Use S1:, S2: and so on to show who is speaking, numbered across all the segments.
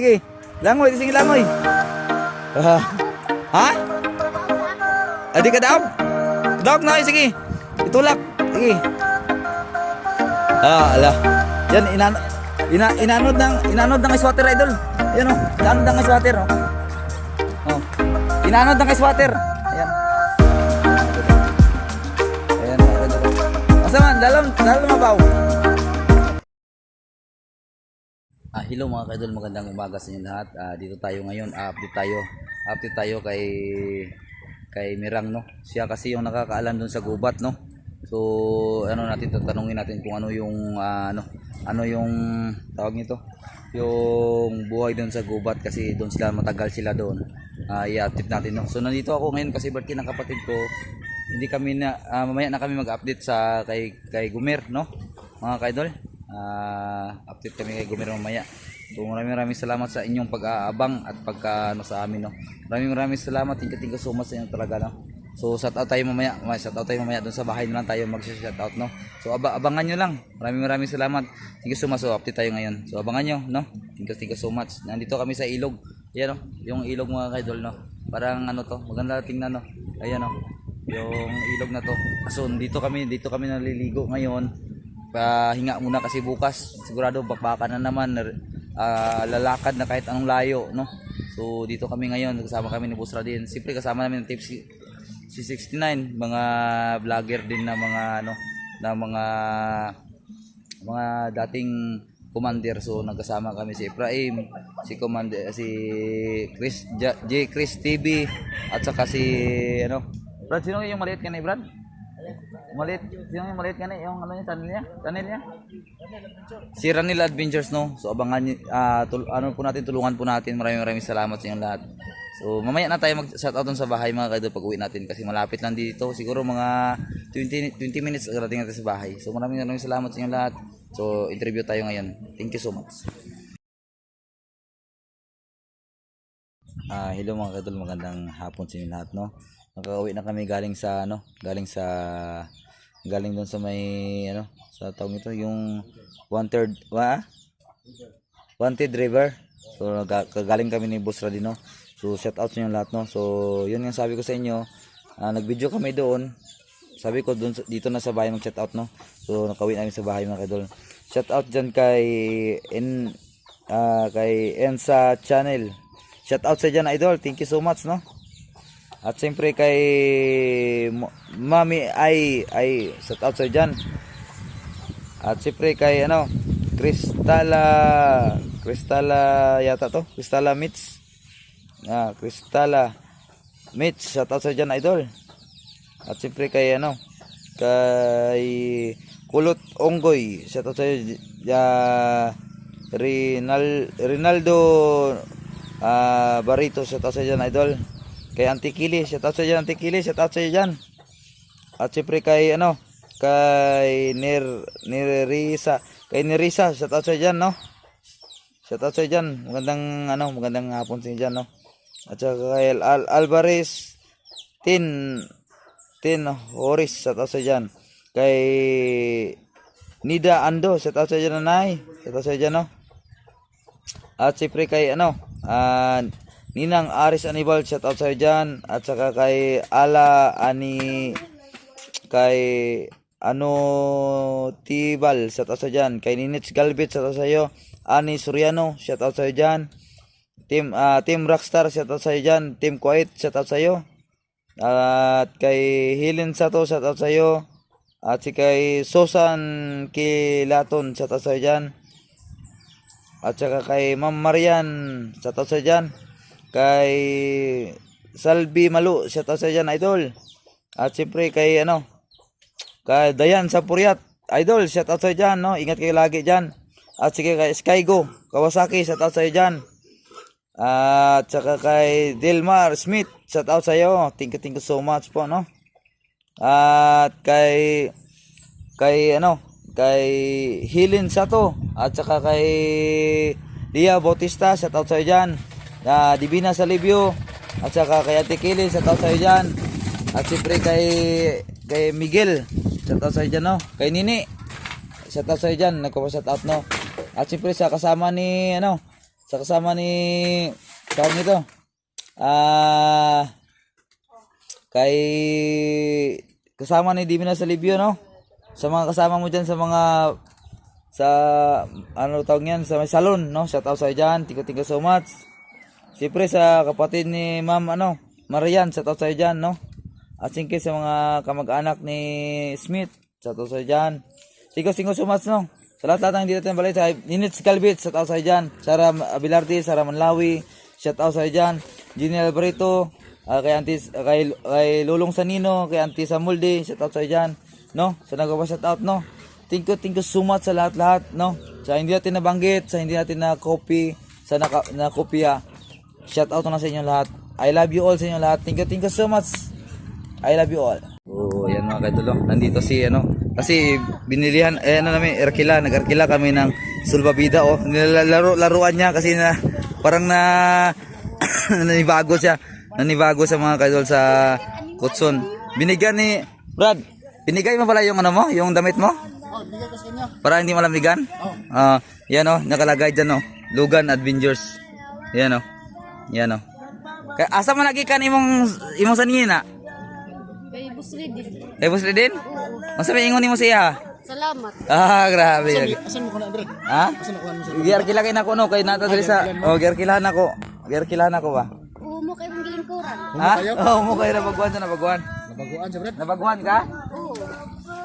S1: Sige, langoy, sige langoy. Ha? Adi ka daw? Dog na, sige. Itulak. Sige. Ala. Yan, inanod ng swatter, idol. Yan o, inanod ng swatter, o. Oh. Inanod ng swatter. Ayan. Ayan, idol. Masaman, dalam mabaw. Hello mga kaidol, magandang umaga sa inyo lahat. Dito tayo ngayon, update tayo kay Mirang, no. Siya kasi yung nakakaalam doon sa gubat, no. So tatanungin natin kung ano yung yung tawag nito, yung buhay doon sa gubat, kasi doon sila matagal sila doon. I-update natin, no. So nandito ako ngayon kasi birthday ng kapatid ko. Hindi kami na mamaya na kami mag-update sa kay Gumer, no, mga kaidol. Update kami kay Gumer mamaya. So maraming salamat sa inyong pag-aabang at sa amin, no. Maraming salamat, thank you so much sa inyo talaga, no. So shout out tayo mamaya doon sa bahay na lang tayo mag-shout out, no. So abangan nyo lang. Maraming salamat, thank you so much. So update tayo ngayon, so abangan nyo, no. Thank you so much. Nandito kami sa ilog. Ayan, no, yung ilog mga kaidol, no. Parang to, maganda tingnan, no. Ayan, no, yung ilog na to. So dito kami naliligo ngayon. Pahinga muna kasi bukas sigurado bakbakan na naman, lalakad na kahit anong layo, no. So dito kami ngayon, kasama kami ni Boss Radin. Siyempre kasama namin ng Tips C69, mga vlogger din na mga dating commander. So nagkasama kami si Efraim, si Commander, si Chris TV, at saka si Brad, sino yung maliit ka na, Brad? Maliit, yung maliit ka na, yung channel niya? Si Ranil Adventures, no. So abangan niyo, tulungan po natin. Maraming salamat sa inyong lahat. So mamaya na tayo mag-shoutout sa bahay mga kaidol pag uwi natin, kasi malapit lang dito, siguro mga 20 minutes rating natin sa bahay. So maraming salamat sa inyong lahat. So interview tayo ngayon. Thank you so much. Hello mga kaidol, magandang hapon sa inyong lahat, no. Nakauwi na kami galing doon sa may sa tawag nito, yung wanted river. So galing kami ni Boss Radin, no. So shout out sa inyo lahat, no. So yun nga sabi ko sa inyo, nag-video kami doon. Sabi ko doon dito na sa bahay mag-shout out, no. So nakauwi namin sa bahay mga kaidol. Shout out diyan kay Ensa channel. Shout out sa diyan, idol. Thank you so much, no. At siyempre kay Mami ay shout out sa diyan. At siyempre kay Cristala yata to, Cristala Mitch. Cristala Mitch, shout out sa diyan, idol. At siyempre kay kay Kulot Onggoy, shout out sa Rinaldo Barito, shout out sa diyan, idol. Kay Auntie Kili, shout out sa diyan, Auntie Kili, shout out sa diyan. At siyempre kay kay Nerisa, shout out sa diyan, no. Shout out sa diyan. Magandang hapon sa diyan, no. At saka kay Alvarez Tin Horis, shout out sa diyan. Kay Nida Ando, shout out sa diyan, nanay. Shout out sa diyan, no. At siyempre kay Ninang Aris Anibal, shout out sa diyan. At saka kay kay Tibal, shout out sa diyan. Kay Ninits Galbit, shout out sa iyo. Ani Suriano, shout out sa iyo diyan. Team Rockstar, shout out sa iyo diyan. Team Quiet, shout out sa iyo. At kay Helen Sato, shout out sa iyo. At si kay Susan Kilaton, shout out sa iyo diyan. At saka kay Ma'am Marian, shout out sa iyo diyan. Kay Salvi Malu, shout out sa diyan, idol. At siyempre kay kay Dayan sa Puriat, idol, shout out sa diyan, no. Ingat kayo lagi diyan. At sige kay Skygo Kawasaki, shout out sa diyan. At saka kay Delmar Smith, shout out sa iyo. Thank you so much po, no. At kay Hilin Sato, at saka kay Lia Bautista, shout out sa iyo diyan. Divina Salibio, at saka kay Ate Kili, shout out sa iyo diyan. At siyempre kay Miguel, shout out sa iyo diyan, no. Kay Nini, shout out sa iyo diyan, nagko-shout out, no. At siyempre sa kasama ni sa kasama ni tawag nito. Kay kasama ni Dimina sa Libyo, no? Sa mga kasama mo diyan sa mga sa ano tawag niyan sa may salon, no? Shout out sa diyan. Thank you so much. Siyempre sa kapatid ni Ma'am Marian, shout out sa diyan, no? At thank you sa mga kamag-anak ni Smith, shout out sa diyan. Thank you so much, no? Sa lahat ng hindi natin balay sa Ninits Calvit, shout out sa diyan. Sara Abilardi, Sara Manlawi, shout out sa diyan. Gina Alberto, kay Auntie kay Lulong Sanino, kay Auntie Samulde, shout out sa diyan, no? Sa nagawa shout out, no? Thank you so much sa lahat-lahat, no? Sa hindi natin nabanggit, sa hindi natin na copy, sa na kopya. Shout out na sa inyo lahat. I love you all sa inyo lahat. Thank you so much. I love you all. Oh, yan mga kaidol. Nandito si kasi binilihan namin nag-arkila kami ng sulbabida laruan niya kasi na parang nanibago siya. Nanibago sa mga kaidol sa Kutson. Binigyan ni Brad. Binigay mo pala yung yung damit mo?
S2: Oh, bigay ko sa kanya.
S1: Para hindi malamigan?
S2: Oh.
S1: Yan nakalagay diyan Lugan Adventures. Yan Yan Kaya asa man nagikan imong sanina?
S3: Kay Busridin.
S1: Busridin? Masa may ingon nimo siya?
S3: Salamat.
S1: Grabe.
S2: Asan mo ko na, Andre?
S1: Ha?
S2: Asan mo ko na sa...
S1: Giarkila kay nako kay nata diri sa giarkilahan ako. Giarkilahan ako ba?
S3: Umo kay mong gilingkuran.
S1: Mo kay nabagwan sa nabagwan.
S2: Nabaguan siya, Brad.
S1: Nabagwan ka?
S3: Oo.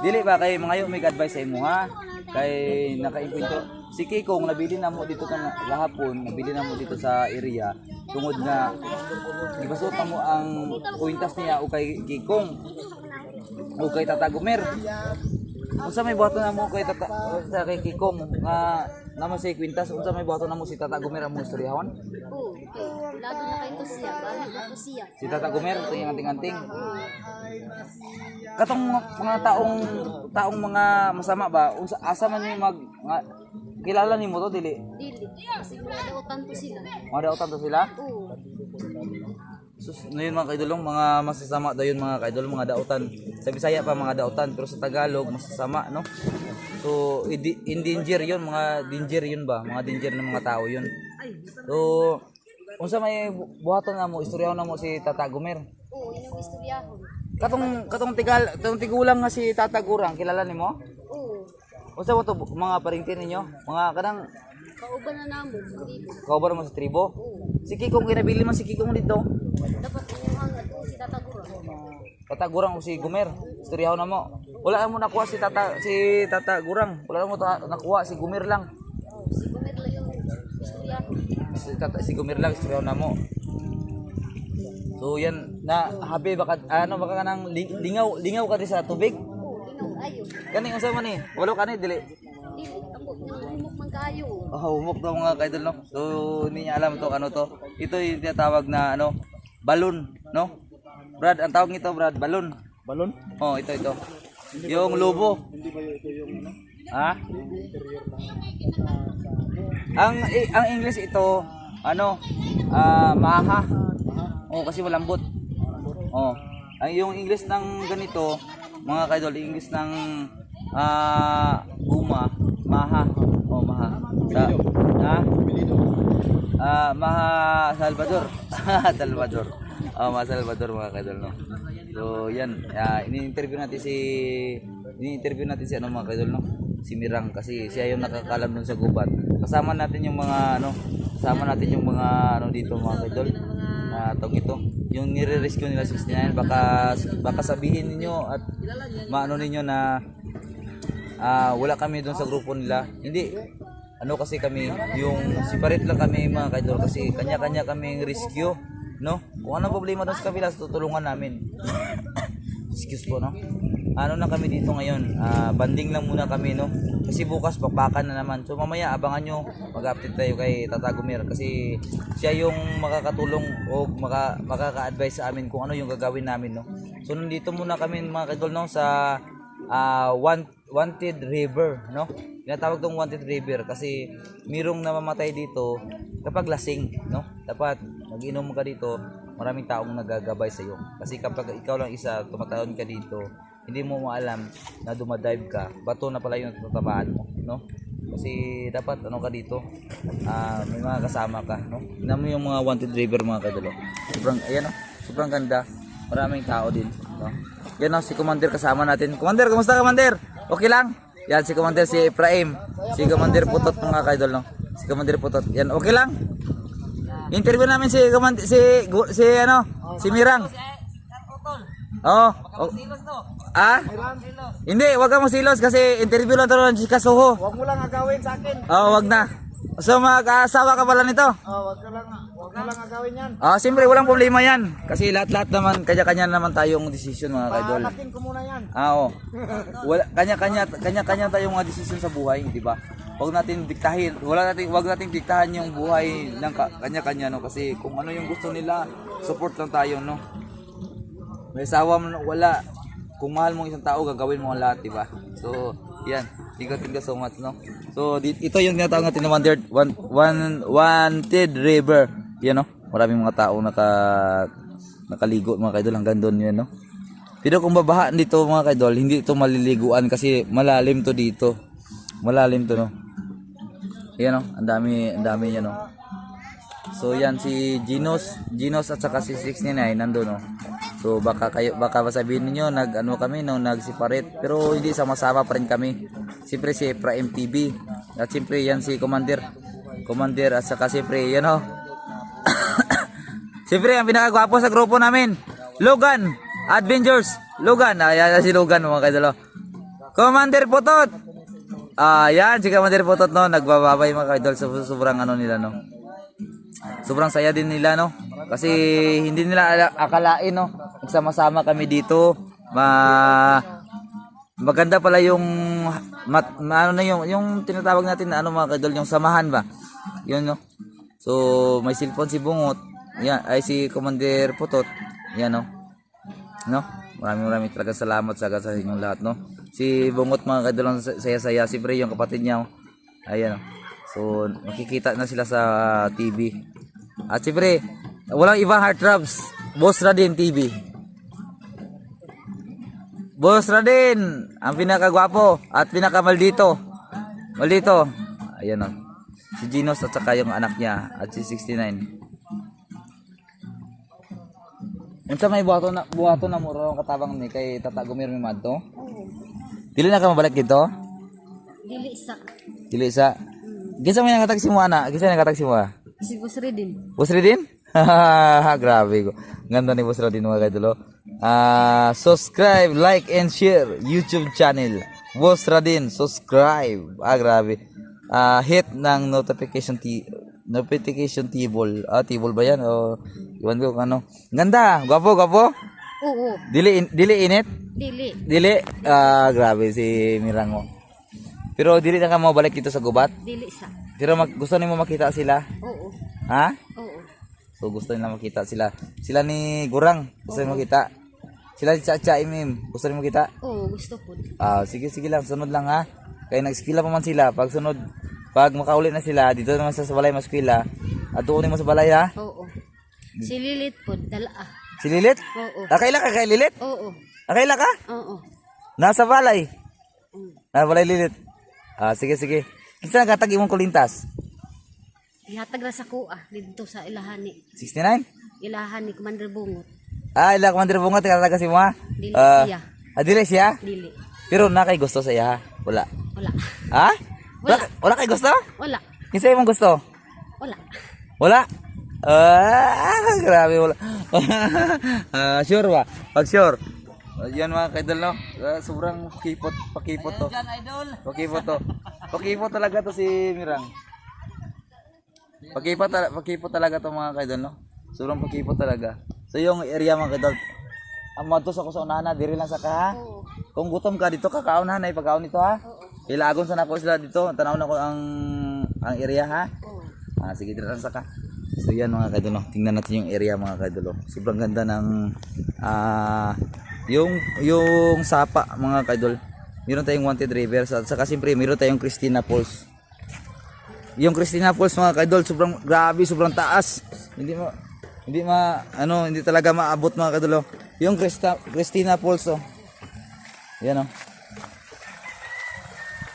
S1: Dili ba kay mga may advice sa imo ha? Kay nakaimpunto. Si Kikong nabili na mo dito kahapon, nabili na mo dito sa area tungod na gibasot mo ang kuwintas niya o kay Kikong o kay Tata Gumer. Unsa may buhaton na mo kay kay Kikong nga naman sa kwintas, unsa may buhaton na mo si Tata Gumer ang mga istoryahon?
S3: Oo. Okay. Lado na kay to siya. Balik ako siya.
S1: Si Tata Gumer ito yung anting-anting. Katong mga taong mga masama ba, asa man yung kilala nimo to dili?
S3: Dili. Kasi mga dautan to sila.
S1: Mga dautan to sila?
S3: Oo.
S1: Sus, na yun mga kaidolong, mga masasama daw yun mga kaidol, mga dautan. Sa Bisaya pa mga dautan, pero sa Tagalog masasama, no? So, in-danger yun, mga danger yun ba? Mga danger ng mga tao yun. So, unsa may buhaton na mo, istoryahan na mo si Tata Gumer?
S3: Oo, inyong istoryahon.
S1: Katong tigulang nga si Tata Gurang, kilala nimo?
S3: Oo.
S1: Unsa mo to mga paringtin ninyo? Mga kanang
S3: Kauban na namo. Dito.
S1: kauban mo sa tribo? Si Kikong kinabili man si Kikong dito.
S3: Dapat inyong to si Tatagura.
S1: Tata Gurang o si Gumer, istoryahon na mo. Wala mo nakuha si Tata Gurang. Wala mo nakuha si Gumer lang.
S3: Oo. Si Gumer lang yung istoryahon.
S1: Si Gumer lang istoryahon na mo. So yan na habi baka baka kanang lingaw ka di sa tubig.
S3: Oo. Inaw ayo.
S1: Kani unsa man ni? Walo kani dili.
S3: Dili. Tambok ng humok man kaayo.
S1: Humok daw mga kaidol no. So hindi niya alam to to. Ito yung tinatawag na balon, no? Brad, ang tawag nito Brad, balon.
S2: Balon?
S1: Oh, ito. Yung lobo.
S2: Hindi ba ito yung
S1: Ha? Ang English ito maha. Oh, kasi malambot. Oh. Ang yung English ng ganito, mga kaidol, English ng maha. Oh, maha. Maha Salvador. Salvador. Oh, Maha Salvador mga kaidol, no. So, yan. Ini-interview natin si mga kaidol, no. Si Mirang kasi siya yung nakakalam dun sa gubat. Kasama natin yung mga dito mga kaidol. Tawag ito. Yung nire-rescue nila 69 baka sabihin niyo at maano ninyo na wala kami doon sa grupo nila. Hindi. Kasi kami yung separate lang kami mga kaidol kasi kanya-kanya kaming rescue, no? Kung anong problema doon sa kabila, tutulungan namin. Excuse po, no? Na kami dito ngayon, banding lang muna kami, no? Kasi bukas pakpakan na naman. So mamaya abangan nyo, mag-update tayo kay Tata Gumer kasi siya yung makakatulong o makaka-advise sa amin kung ano yung gagawin namin, no? So nandito muna kami mga kaidol, no, sa Wanted River, no? Tinatawag tong Wanted River kasi mirong namamatay dito kapag lasing, no? Dapat mag-inom ka dito, maraming taong nagagabay sa iyo. Kasi kapag ikaw lang isa tumatahon ka dito, hindi mo maalam na dumadive ka, bato na pala yung tatamaan mo, no? Kasi dapat ano ka dito, may mga kasama ka, no? Tingnan mo yung mga wanted driver mga kaidol. Oh. Sobrang ayan oh, sobrang ganda. Maraming tao din, no? Yan oh, si Commander kasama natin. Commander, kumusta Commander? Okay lang? Yan si Commander, si Efraim. Si Commander Putot mga kaidol, no? Si Commander Putot. Yan, okay lang? Interview namin si Commander, si ano, si Mirang. Oh, oh. Ah? Hindi, wag ka masilos kasi interview lang to ng si Kasuho.
S2: Huwag mo lang agawin sa akin.
S1: Oh, wag na. So mag-asawa ka pala nito?
S2: Wag mo lang agawin yan.
S1: Siyempre walang problema yan. Kasi lahat-lahat naman, kanya-kanya naman tayong decision mga kaidol.
S2: Pahalakin ko muna yan.
S1: Oo. Wala, kanya-kanya tayong mga decision sa buhay, di ba? Wag natin diktahin, wag nating diktahan yung buhay ng kanya-kanya, no? Kasi kung ano yung gusto nila, support lang tayo, no? May asawa mo, wala. Kung mahal mo isang tao, gagawin mo ang lahat, di ba? So, yan. Thank you so much, no? So, ito yung tinatawag natin na wanted river. Yan, no? Maraming mga tao nakaligo, mga kaidol, hanggang doon yun, no? Pero kung babahaan dito, mga kaidol, hindi ito maliliguan kasi malalim to dito. Malalim to, no? Yan, no? Ang dami yan, no? So, yan si Ginos at saka si 69 nandoon, no? So baka sabihin niyo kami nag-separate pero hindi sama-sama pa rin kami. Siyempre si Efraim TV at siyempre yan si Commander at saka siyempre yan oh. Siyempre ang pinakagwapo sa grupo namin, Logan Adventures. Logan, ayan si Logan mga kaidol. Commander Putot. Yan si Commander Putot, no, nagbababay mga kaidol. Sobrang ano nila, no. Sobrang saya din nila, no. Kasi hindi nila akalain, no. Nagsama-sama kami dito. Maganda pala yung yung tinatawag natin na mga kaidol, yung samahan ba. Yun, no. So may cellphone si Bungot. Yan ay si Commander Putot. Yan, no. No? Maraming talaga salamat sa inyong lahat, no. Si Bungot mga kaidol, saya-saya. Siyempre yung kapatid niya, oh. Ayan, oh. So makikita na sila sa TV. At siyempre walang ibang heartthrobs, Boss Radin TV. Boss Radin, ang pinakagwapo at pinakamaldito. Maldito. Ayan, oh. Si Ginos at saka yung anak niya at si 69. Unsa may buhato na muro katabang ni kay Tata Gumirmi Madto? Dili na ka mabalik dito? Dili sa. Gisa may nakatag si mo ana? Gisa nakatag si mo?
S3: Si Boss Redin.
S1: Boss Redin? Grabe ko. Ganda ni Boss Redin mga kaidolo. Subscribe, like and share YouTube channel. Boss Redin, subscribe. Grabe. Hit ng notification table. Table ba yan? O iwan ko ano. Ganda, gwapo.
S3: Oo.
S1: Dili init? Dili. Grabe si Mirango. Pero dili na ka mo balik dito sa gubat?
S3: Dili sa.
S1: Pero gusto nimo makita sila?
S3: Oo.
S1: Ha?
S3: Oo.
S1: So gusto nila makita sila. Sila ni Gurang, gusto nila makita. Sila si Chacha Imim, gusto nila makita?
S3: Oo, gusto po.
S1: Sige lang, sunod lang ha. Kaya nag-skila pa man sila. Pag makauli na sila, dito naman sa balay maskila. At tuunin mo sa balay ha?
S3: Oo. Si Lilit po, dala.
S1: Si Lilit?
S3: Oo.
S1: Akaila ka kay Lilit?
S3: Oo.
S1: Akaila ka?
S3: Oo.
S1: Nasa balay? Nasa balay Lilit? Sige. Kinsa nagatag imong kulintas?
S3: Ihatag na sa kuha dito sa ilahani.
S1: 69?
S3: Ilahani Commander Bungot.
S1: Ila Commander Bungot, talaga si mo ha?
S3: Dili siya.
S1: Dili siya?
S3: Dili.
S1: Pero na kay gusto sa iya ha? Wala. Ha?
S3: Wala.
S1: Wala kay gusto?
S3: Wala.
S1: Kinsa imong gusto?
S3: Wala.
S1: Wala? Grabe wala. Sure ba? Pag sure. Yan mga kaidol, no? Sobrang pakipot to. Pakipot talaga to si Mirang. Pakipot talaga to mga kaidol, no? Sobrang pakipot talaga. So yung area mga kaidol, ang madtos ako sa unahan na, diri lang sa ka ha? Kung gutom ka dito, kakaon ha, pagkaon nito ha? Ilagon sa nako sila dito, tanaw na ko ang area ha? Sige, diri lang sa ka. So yan mga kaidol, no? Tingnan natin yung area mga kaidol. Sobrang ganda ng yung sapa mga kaidol. Meron tayong wanted rivers at saka siyempre meron tayong Christina Falls. Yung Christina Falls mga kaidol, sobrang grabe, sobrang taas. Hindi talaga maabot mga kaidol. Yung Christina Falls, oh. Yan, oh.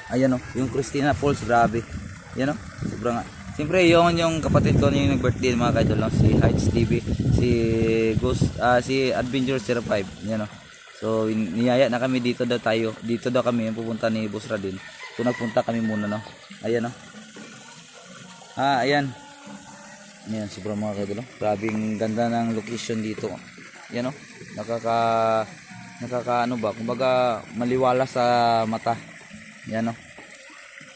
S1: Ayan oh, yung Christina Falls, grabe. Yan oh, sobrang. Siyempre yung kapatid ko yung nag-birthday mga kaidol, no? Si Heights TV, si Ghost, si Adventure 05. Yan oh. So niyaya na kami dito daw tayo. Dito daw kami yung pupunta ni Boss Radin. So nagpunta kami muna no. Ayan oh. Ayan. Ayan, sobrang mga kaidol. Grabing ganda ng location dito. Yan oh. Nakaka ano ba, kumbaga maliwala sa mata. Yan oh.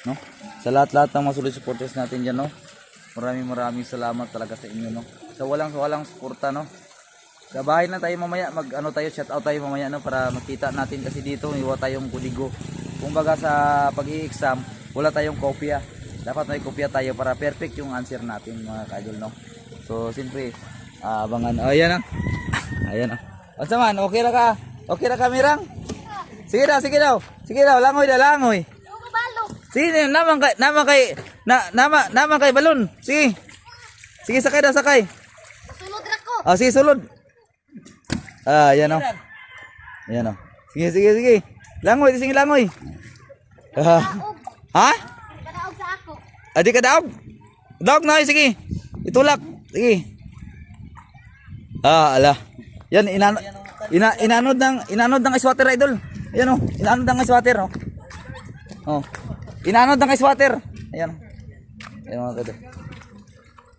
S1: No? Sa lahat-lahat ng mga solid supporters natin diyan no. Maraming salamat talaga sa inyo no. Sa walang suporta no. Sa bahay na tayo mamaya, shout out tayo mamaya no para makita natin kasi dito iwa tayong kuligo. Kumbaga sa pag-i-exam, wala tayong kopya. Dapat may kopya tayo para perfect yung answer natin mga kaidol no. So siyempre, abangan. Ayan ah. Ayan ah. Asa man, okay ra ka? Okay ra ka Mirang? Sige daw. Langoy. Sige, naman kay balon. Sige. Sige, sakay.
S3: Sulod ra ko.
S1: Sige, sulod. Ayan o. Ayan o. Sige. Langoy. Ha?
S3: Kadaog sa ako.
S1: Di ka daog? Daog na, sige. Itulak. Sige. Ala. Yan, inanod ng swatter idol. Ayan o. Inanod ng swatter o. Oh. Inanod ng ice water. Ayan. Ayan mga kaidol.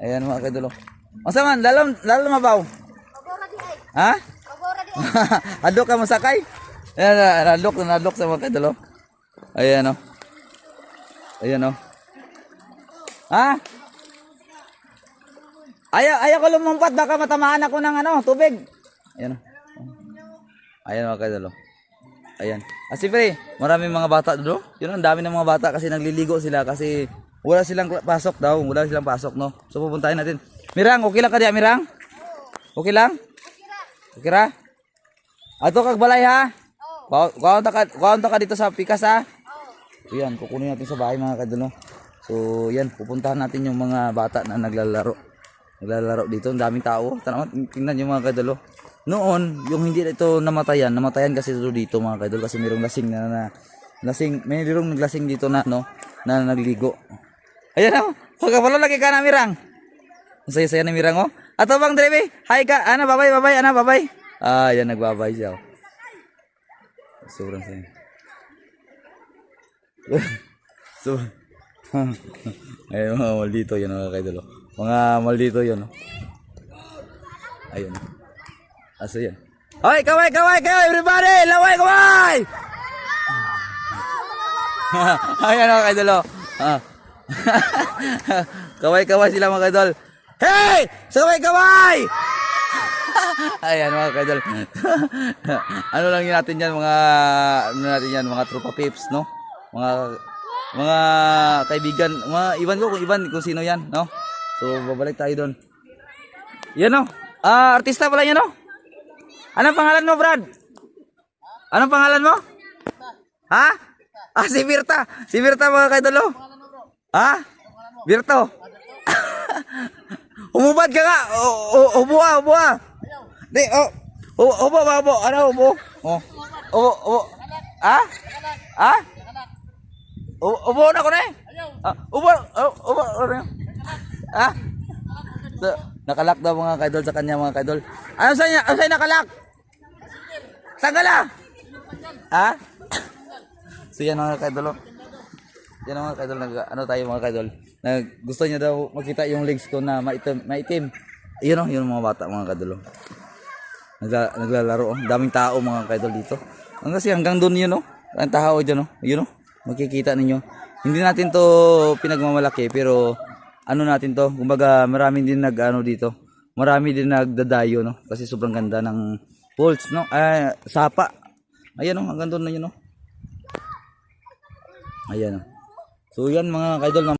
S1: Ayan mga kaidol. Masa man, lalo mabaw.
S3: Pabora di ay.
S1: Ha?
S3: Pabora di ay.
S1: Adlok ka masakay. Ayan, nadlok sa mga kaidol. Ayan o. Ayan o. Ha? Ayaw ko lumumpat, baka matamaan ako ng tubig. Ayan o. Ayan mga kaidol. Ayan. Siyempre, maraming mga bata doon. Yun ang dami ng mga bata kasi nagliligo sila kasi wala silang pasok daw. Wala silang pasok, no? So pupuntahin natin. Mirang, okay lang ka diya, Mirang? Okay lang? Okay ra? Ato kag balay ha? Kuhaon ka dito sa Pikas ha? Ayan, kukunin natin sa bahay mga kaidol, no? So, yan, pupuntahan natin yung mga bata na naglalaro. Naglalaro dito, ang daming tao. Tingnan yung mga kaidol, noon, yung hindi ito namatayan kasi ito dito mga kaidol kasi mayroong mayroong naglasing dito na na nagligo. Ayan oh, pagkapalo lagi ka na Mirang. Saya na Mirang oh. Ato bang Drebe? Hi ka, babay, babay. Yan nagbabay siya. Sobrang saya. So, ayun mga maldito yan mga kaidol. Mga maldito yan. Ayun. Asa yan? Hoy, kaway, everybody! Laway, kaway! Ayan mga kaidol. Kaway sila mga kaidol. Hey! Kaway! Ayan mga kaidol. Ano lang yun natin yan, mga tropa pips, no? Mga kaibigan, iwan kung sino yan, no? So, babalik tayo doon. Yan, no? Artista pala yan, no? Anong pangalan mo, Brad? Anong pangalan mo? Ha? Si Virta. Si Virta mga kaidolo. Ha? Virto. Umubad ka nga. Ubo. Di, ubo. Ano ubo? Ubo. Ha? Ubo na ko na eh. Ubo. Ha? So, nakalak daw mga kaidol sa kanya mga kaidol. Ano sa'yo nakalak? Tanggal ha? So yan mga kaidol. Yan mga kaidol, tayo mga kaidol. Gusto niya daw makita yung legs ko na maitim. Yun yung mga bata mga kaidol. Naglalaro. Daming tao mga kaidol dito. Kasi hanggang doon yun ang tao dyan yun makikita ninyo. Hindi natin to pinagmamalaki pero natin to. Kumbaga maraming din dito. Marami din nagdadayo kasi sobrang ganda ng falls sapa. Ayan hanggang doon na yun Ayan So yan mga kaidol.